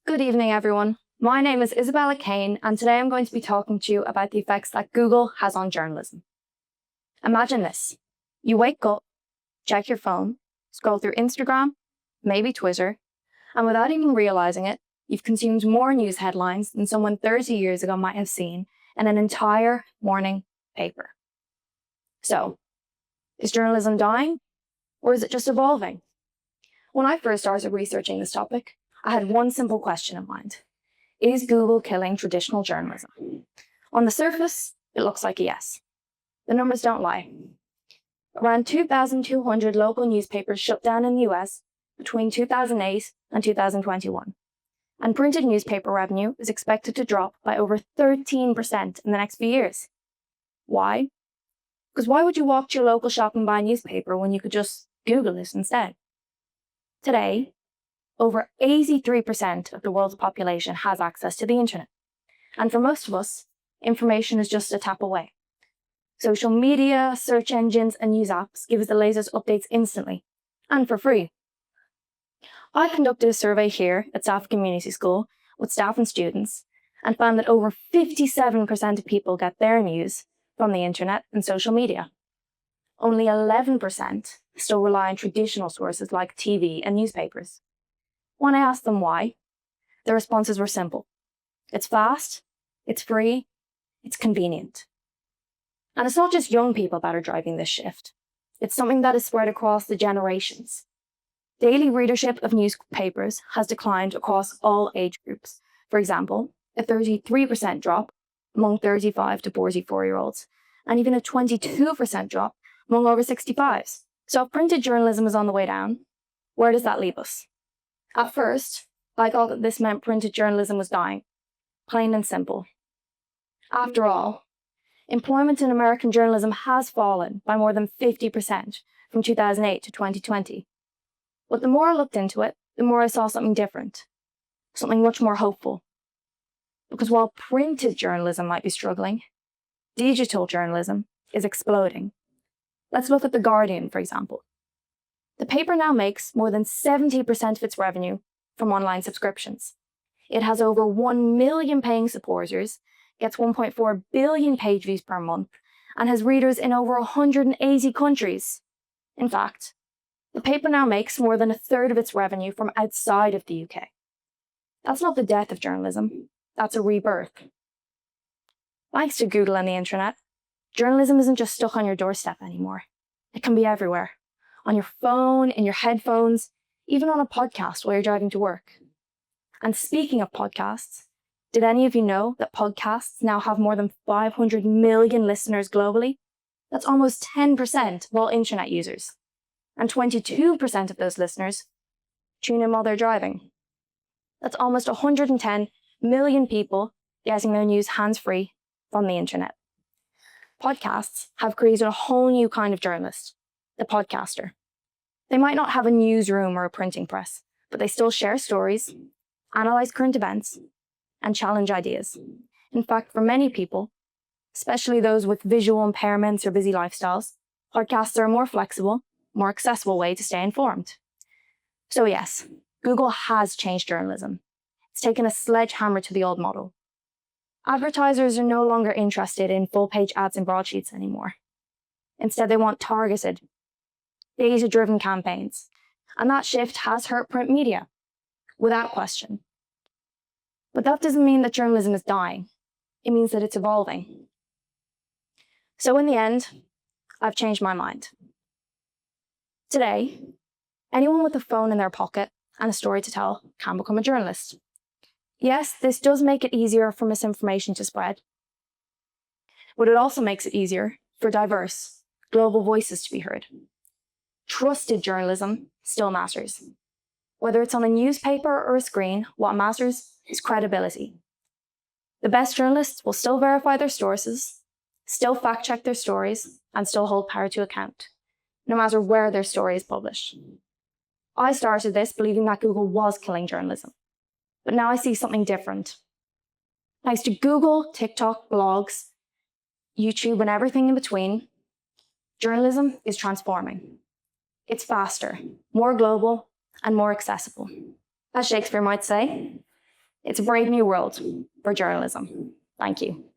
Good evening, everyone. My name is Isabella Kane, and today I'm going to be talking to you about the effects that Google has on journalism. Imagine this. You wake up, check your phone, scroll through Instagram, maybe Twitter, and without even realizing it, you've consumed more news headlines than someone 30 years ago might have seen in an entire morning paper. So, is journalism dying, or is it just evolving? When I first started researching this topic, I had one simple question in mind. Is Google killing traditional journalism? On the surface, it looks like a yes. The numbers don't lie. Around 2,200 local newspapers shut down in the US between 2008 and 2021. And printed newspaper revenue is expected to drop by over 13% in the next few years. Why? Because why would you walk to your local shop and buy a newspaper when you could just Google it instead? Today, over 83% of the world's population has access to the internet. And for most of us, information is just a tap away. Social media, search engines, and news apps give us the latest updates instantly, and for free. I conducted a survey here at SAFA Community School with staff and students, and found that over 57% of people get their news from the internet and social media. Only 11% still rely on traditional sources like TV and newspapers. When I asked them why, their responses were simple. It's fast, it's free, it's convenient. And it's not just young people that are driving this shift. It's something that is spread across the generations. Daily readership of newspapers has declined across all age groups. For example, a 33% drop among 35 to 44-year-olds, and even a 22% drop among over 65s. So if printed journalism is on the way down, where does that leave us? At first, I thought that this meant printed journalism was dying, plain and simple. After all, employment in American journalism has fallen by more than 50% from 2008 to 2020. But the more I looked into it, the more I saw something different, something much more hopeful. Because while printed journalism might be struggling, digital journalism is exploding. Let's look at The Guardian, for example. The paper now makes more than 70% of its revenue from online subscriptions. It has over 1 million paying supporters, gets 1.4 billion page views per month, and has readers in over 180 countries. In fact, the paper now makes more than a third of its revenue from outside of the UK. That's not the death of journalism, that's a rebirth. Thanks to Google and the internet, journalism isn't just stuck on your doorstep anymore. It can be everywhere. On your phone, in your headphones, even on a podcast while you're driving to work. And speaking of podcasts, did any of you know that podcasts now have more than 500 million listeners globally? That's almost 10% of all internet users. And 22% of those listeners tune in while they're driving. That's almost 110 million people getting their news hands-free from the internet. Podcasts have created a whole new kind of journalist, the podcaster. They might not have a newsroom or a printing press, but they still share stories, analyze current events, and challenge ideas. In fact, for many people, especially those with visual impairments or busy lifestyles, podcasts are a more flexible, more accessible way to stay informed. So yes, Google has changed journalism. It's taken a sledgehammer to the old model. Advertisers are no longer interested in full-page ads and broadsheets anymore. Instead, they want targeted, data-driven campaigns. And that shift has hurt print media, without question. But that doesn't mean that journalism is dying. It means that it's evolving. So in the end, I've changed my mind. Today, anyone with a phone in their pocket and a story to tell can become a journalist. Yes, this does make it easier for misinformation to spread, but it also makes it easier for diverse, global voices to be heard. Trusted journalism still matters. Whether it's on a newspaper or a screen, what matters is credibility. The best journalists will still verify their sources, still fact-check their stories, and still hold power to account, no matter where their story is published. I started this believing that Google was killing journalism, but now I see something different. Thanks to Google, TikTok, blogs, YouTube, and everything in between, journalism is transforming. It's faster, more global, and more accessible. As Shakespeare might say, It's a brave new world for journalism. Thank you.